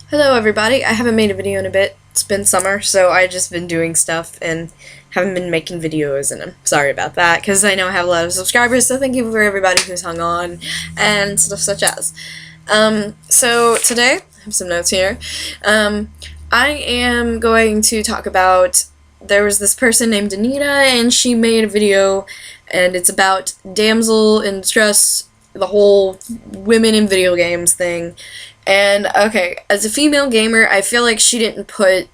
Hello everybody, I haven't made a video in a bit. It's been summer, so I've just been doing stuff and haven't been making videos, and I'm sorry about that, because I know I have a lot of subscribers, so thank you for everybody who's hung on, and stuff such as. So today, I have some notes here. I am going to talk about, there was this person named Anita, and she made a video, and it's about damsel in distress, the whole women in video games thing. And okay, as a female gamer, I feel like she didn't put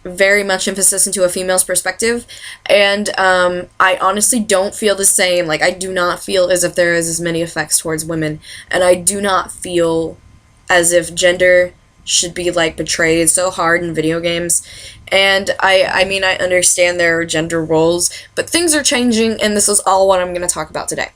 very much emphasis into a female's perspective, and I honestly don't feel the same. Like, I do not feel as if there is as many effects towards women, and I do not feel as if gender should be like portrayed so hard in video games. And I mean, I understand there are gender roles, but things are changing, and this is all what I'm going to talk about today.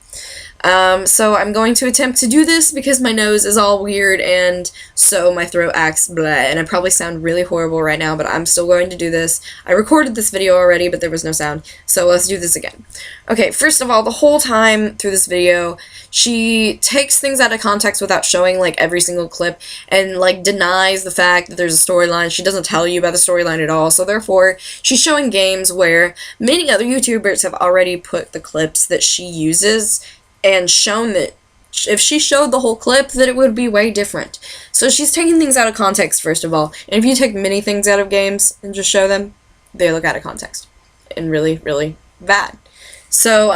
So I'm going to attempt to do this because my nose is all weird, and so my throat acts bleh, and I probably sound really horrible right now, but I'm still going to do this. I recorded this video already, but there was no sound, so let's do this again. Okay, first of all, the whole time through this video, she takes things out of context without showing, like, every single clip, and, like, denies the fact that there's a storyline. She doesn't tell you about the storyline at all, so therefore, she's showing games where many other YouTubers have already put the clips that she uses and shown that if she showed the whole clip, that it would be way different. So she's taking things out of context, first of all. And if you take many things out of games and just show them, they look out of context. And really, really bad. So,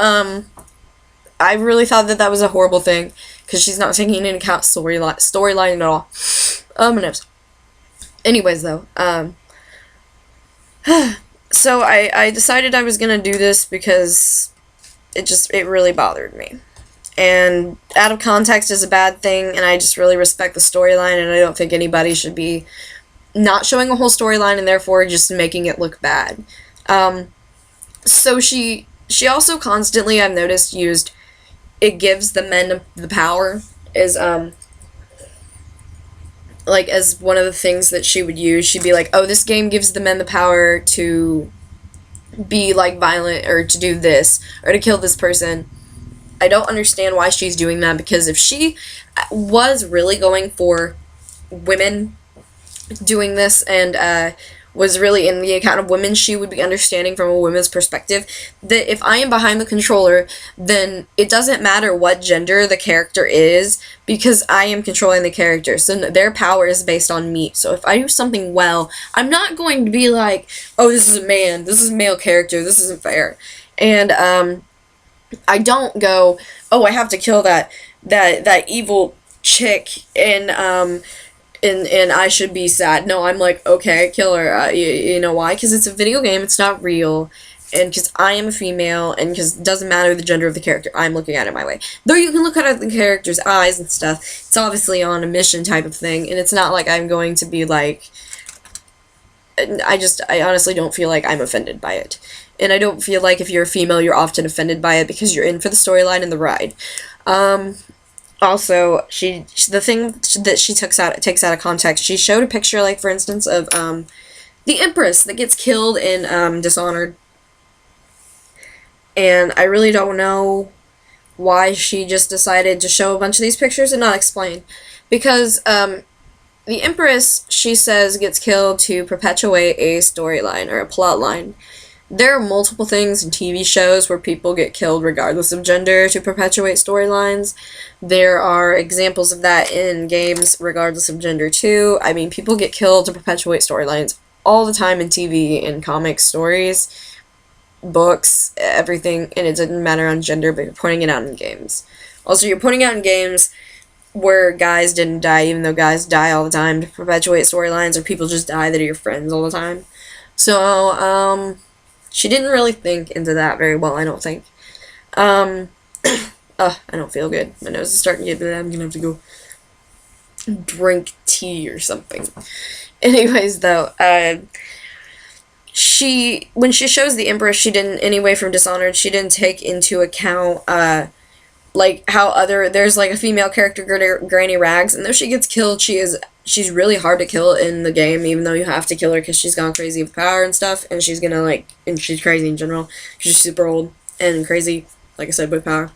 I really thought that that was a horrible thing, because she's not taking into account storyline at all. My nose. Anyways, though, so I decided I was gonna do this because it really bothered me. And out of context is a bad thing, and I just really respect the storyline, and I don't think anybody should be not showing a whole storyline and therefore just making it look bad. So she also constantly, I've noticed, used it gives the men the power as like as one of the things that she would use. She'd be like, oh, this game gives the men the power to be like violent or to do this or to kill this person. I don't understand why she's doing that, because if she was really going for women doing this and was really in the account of women, she would be understanding from a woman's perspective that if I am behind the controller, then it doesn't matter what gender the character is, because I am controlling the character. So their power is based on me. So if I do something well, I'm not going to be like, oh, this is a man, this is a male character, this isn't fair. And I don't go, oh, I have to kill that evil chick, and I should be sad. No, I'm like, okay, kill her. You know why? Because it's a video game, it's not real, and because I am a female, and because it doesn't matter the gender of the character, I'm looking at it my way. Though you can look at the character's eyes and stuff, it's obviously on a mission type of thing, and it's not like I'm going to be like, I honestly don't feel like I'm offended by it. And I don't feel like if you're a female, you're often offended by it, because you're in for the storyline and the ride. Also, the thing that she takes out of context, she showed a picture, like, for instance, of, the Empress that gets killed in, Dishonored. And I really don't know why she just decided to show a bunch of these pictures and not explain. Because, the Empress, she says, gets killed to perpetuate a storyline or a plot line. There are multiple things in TV shows where people get killed regardless of gender to perpetuate storylines. There are examples of that in games regardless of gender too. I mean, people get killed to perpetuate storylines all the time in TV, in comics, stories, books, everything, and it doesn't matter on gender, but you're pointing it out in games. Also, you're pointing out in games where guys didn't die, even though guys die all the time, to perpetuate storylines, or people just die that are your friends all the time. So, she didn't really think into that very well, I don't think. I don't feel good. My nose is starting to get bad. I'm gonna have to go drink tea or something. Anyways, though, when she shows the Empress, she didn't, anyway, from Dishonored, she didn't take into account, like, how there's, like, a female character, Granny Rags, and though she gets killed, she's really hard to kill in the game, even though you have to kill her because she's gone crazy with power and stuff, and she's gonna, like, and she's crazy in general, she's super old and crazy, like I said, with power.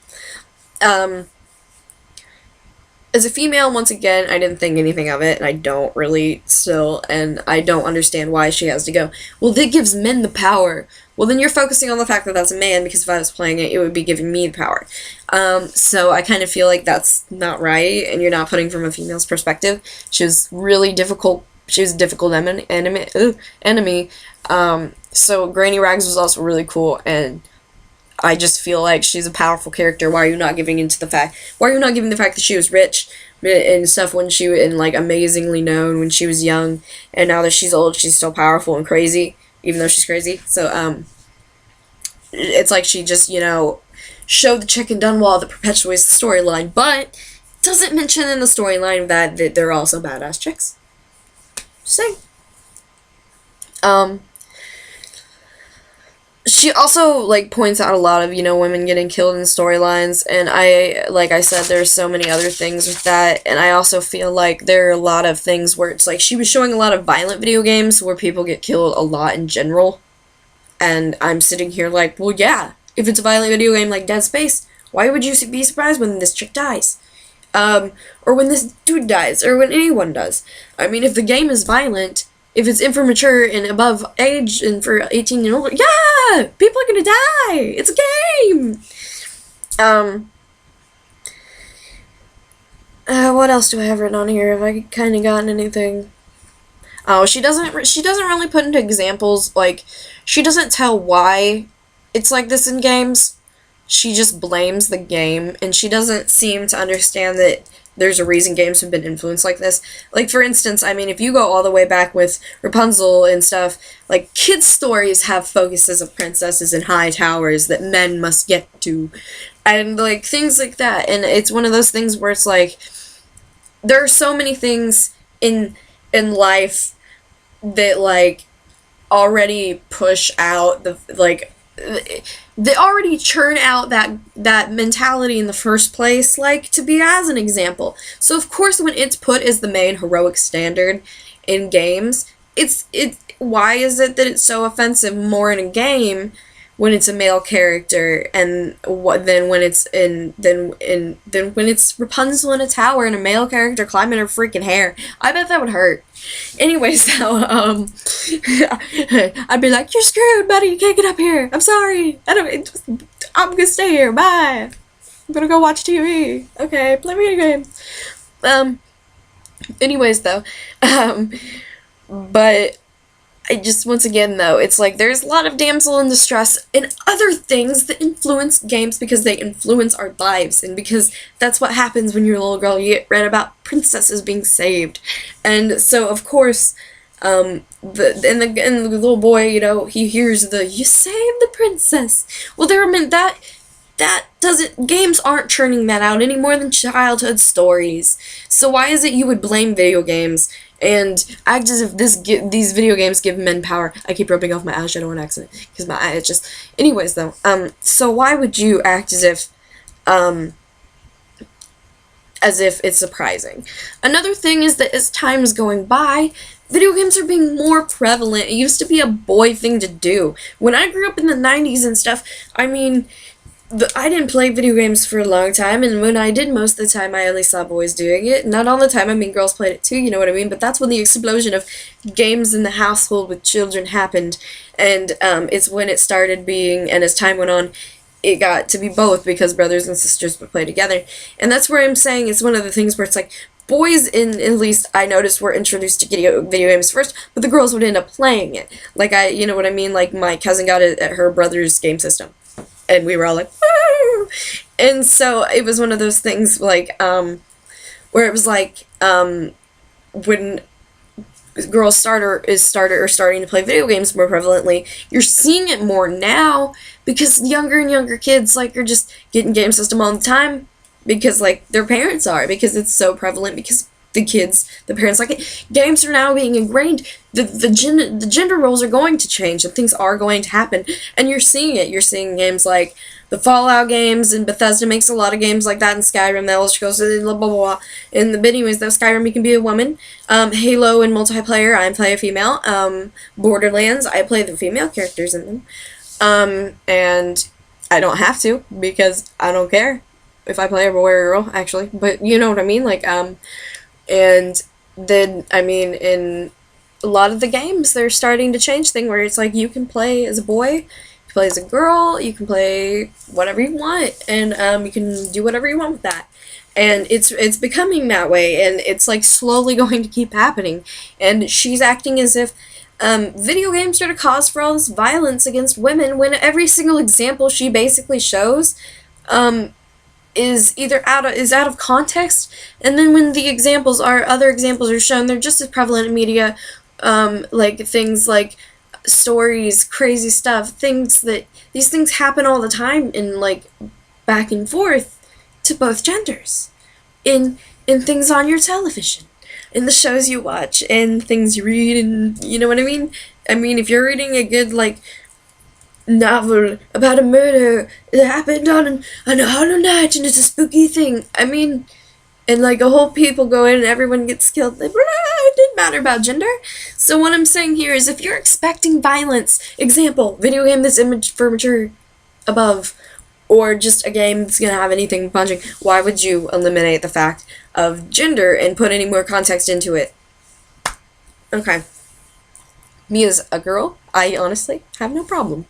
As a female, once again, I didn't think anything of it, and I don't really still, and I don't understand why she has to go. Well, that gives men the power. Well, then you're focusing on the fact that that's a man, because if I was playing it, it would be giving me the power. So I kind of feel like that's not right, and you're not putting from a female's perspective. She was really difficult. She was a difficult enemy. So Granny Rags was also really cool, and I just feel like she's a powerful character. Why are you not giving into the fact? Why are you not giving the fact that she was rich and stuff when she was, and like amazingly known when she was young, and now that she's old, she's still powerful and crazy, even though she's crazy. So it's like she just showed the chicken done wall that perpetuates the storyline, but doesn't mention in the storyline that they're also badass chicks. Just saying. She also, like, points out a lot of, women getting killed in storylines, and like I said, there's so many other things with that, and I also feel like there are a lot of things where it's like, she was showing a lot of violent video games where people get killed a lot in general, and I'm sitting here like, well, yeah, if it's a violent video game like Dead Space, why would you be surprised when this chick dies? Or when this dude dies, or when anyone does. I mean, if the game is violent, if it's immature and above age and for 18 and older, yeah, people are gonna die. It's a game. What else do I have written on here? Have I kind of gotten anything? Oh, she doesn't really put into examples, like, she doesn't tell why it's like this in games. She just blames the game, and she doesn't seem to understand that there's a reason games have been influenced like this. Like, for instance, I mean, if you go all the way back with Rapunzel and stuff, like, kids' stories have focuses of princesses in high towers that men must get to, and, like, things like that. And it's one of those things where it's like, there are so many things in life that, like, already push out the, like, they already churn out that mentality in the first place, like, to be as an example. So of course when it's put as the main heroic standard in games, why is it that it's so offensive more in a game when it's a male character, and then when it's Rapunzel in a tower and a male character climbing her freaking hair? I bet that would hurt. Anyways, though, I'd be like, "You're screwed, buddy. You can't get up here. I'm sorry. I'm gonna stay here. Bye. I'm gonna go watch TV. Okay, play video games." Anyways, though, but I just, once again, though, it's like there's a lot of damsel in distress and other things that influence games because they influence our lives, and because that's what happens when you're a little girl. You get read about princesses being saved, and so of course, the little boy, he hears "you saved the princess." Well, that doesn't, games aren't churning that out any more than childhood stories. So why is it you would blame video games and act as if these video games give men power? I keep rubbing off my eyeshadow on accident because my eye is just... Anyways, though, so why would you act as if it's surprising? Another thing is that as time is going by, video games are being more prevalent. It used to be a boy thing to do. When I grew up in the 90s and stuff, I mean, I didn't play video games for a long time, and when I did, most of the time I only saw boys doing it. Not all the time, I mean, girls played it too, you know what I mean? But that's when the explosion of games in the household with children happened, and it's when it started being, and as time went on, it got to be both, because brothers and sisters would play together. And that's where I'm saying it's one of the things where it's like, boys, at least I noticed, were introduced to video games first, but the girls would end up playing it. Like, you know what I mean? Like, my cousin got it at her brother's game system. And we were all like, woo! And so it was one of those things, like, where it was like, when girls starting to play video games more prevalently, you're seeing it more now, because younger and younger kids, like, are just getting game system all the time, because, like, their parents are, because it's so prevalent, because the parents like it. Games are now being ingrained. The gender roles are going to change, and things are going to happen, and you're seeing it. You're seeing games like the Fallout games, and Bethesda makes a lot of games like that, in Skyrim, that also goes to blah, blah, blah. In the anyways, though, Skyrim, you can be a woman. Halo and multiplayer, I play a female. Borderlands, I play the female characters in them. And I don't have to, because I don't care. if I play a boy or a girl, actually, but you know what I mean, like, and then, I mean, in a lot of the games, they're starting to change things where it's like, you can play as a boy, you can play as a girl, you can play whatever you want, and, you can do whatever you want with that. And it's becoming that way, and it's like slowly going to keep happening. And she's acting as if video games are the cause for all this violence against women, when every single example she basically shows is either out of context, and then when the other examples are shown, they're just as prevalent in media, like things like stories, crazy stuff, these things happen all the time, in like back and forth to both genders, in things on your television, in the shows you watch, and things you read, and you know what I mean? I mean, if you're reading a good, like, novel about a murder that happened on a hollow night, and it's a spooky thing, I mean, and like a whole people go in and everyone gets killed, like, it didn't matter about gender. So what I'm saying here is, if you're expecting violence, example, video game that's image for mature above, or just a game that's gonna have anything punching, why would you eliminate the fact of gender and put any more context into it? Okay. Me as a girl, I honestly have no problem.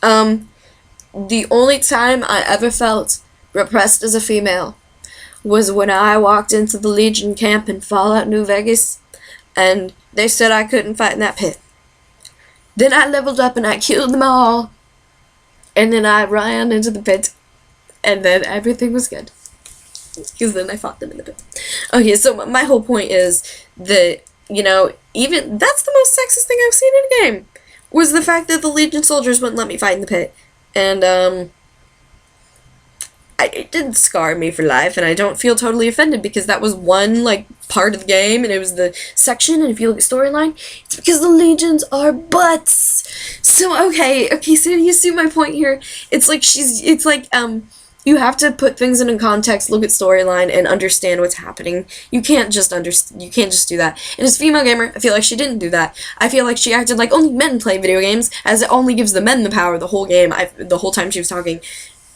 The only time I ever felt repressed as a female was when I walked into the Legion camp in Fallout New Vegas, and they said I couldn't fight in that pit. Then I leveled up and I killed them all. And then I ran into the pit, and then everything was good. Because then I fought them in the pit. Okay, so my whole point is that, you know, even, that's the most sexist thing I've seen in a game, was the fact that the Legion soldiers wouldn't let me fight in the pit. And, it didn't scar me for life, and I don't feel totally offended, because that was one, like, part of the game, and it was the section, and if you look at storyline, it's because the Legions are butts. So, okay, so you see my point here? It's like you have to put things in a context, look at storyline, and understand what's happening. You can't just do that. And as a female gamer, I feel like she didn't do that. I feel like she acted like only men play video games, as it only gives the men the power the whole game. The whole time she was talking,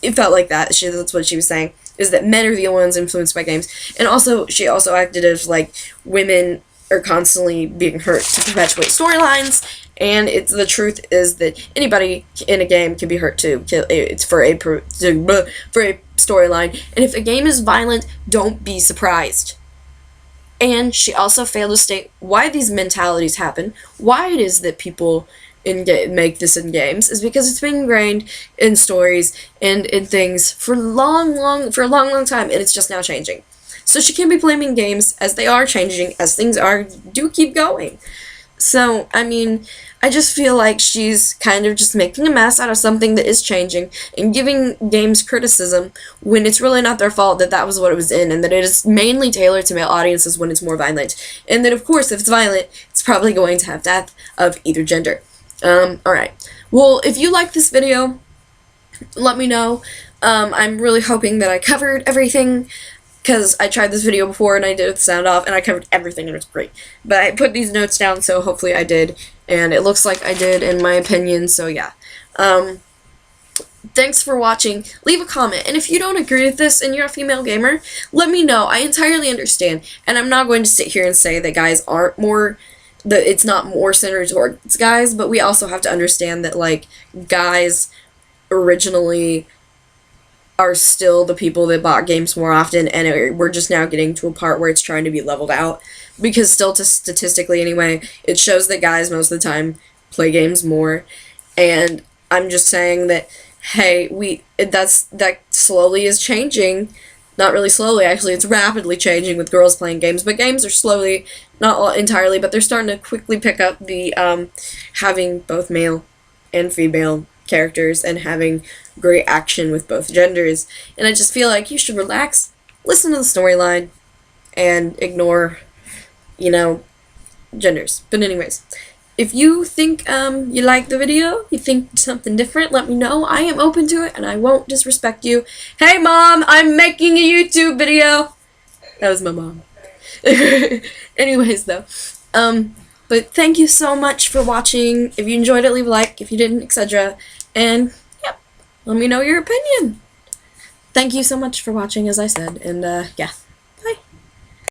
it felt like that. That's what she was saying, is that men are the only ones influenced by games. And also, she also acted as like women are constantly being hurt to perpetuate storylines, and the truth is that anybody in a game can be hurt too. It's for a storyline, and if a game is violent, don't be surprised. And she also failed to state why these mentalities happen, why it is that people make this in games, is because it's been ingrained in stories and in things for a long time, and it's just now changing. So she can't be blaming games, as they are changing, as things do keep going. So, I mean, I just feel like she's kind of just making a mess out of something that is changing, and giving games criticism when it's really not their fault that was what it was in, and that it is mainly tailored to male audiences when it's more violent. And that, of course, if it's violent, it's probably going to have death of either gender. Alright. Well, if you like this video, let me know. I'm really hoping that I covered everything, because I tried this video before and I did it with the sound off, and I covered everything and it was great. But I put these notes down, so hopefully I did, and it looks like I did in my opinion, so yeah. Thanks for watching. Leave a comment, and if you don't agree with this and you're a female gamer, let me know. I entirely understand, and I'm not going to sit here and say that guys aren't more, that it's not more centered towards guys, but we also have to understand that, like, guys originally are still the people that bought games more often, and we're just now getting to a part where it's trying to be leveled out, because still, statistically anyway, it shows that guys most of the time play games more. And I'm just saying that, hey, that slowly is changing. Not really slowly, actually, it's rapidly changing with girls playing games, but games are slowly, not entirely, but they're starting to quickly pick up the having both male and female characters, and having great action with both genders. And I just feel like you should relax, listen to the storyline, and ignore, you know, genders. But anyways, if you think you like the video, you think something different, let me know. I am open to it, and I won't disrespect you. Hey Mom, I'm making a YouTube video. That was my mom. Anyways though, but thank you so much for watching. If you enjoyed it, leave a like. If you didn't, etc. And, yep, let me know your opinion. thank you so much for watching, as I said, and yeah.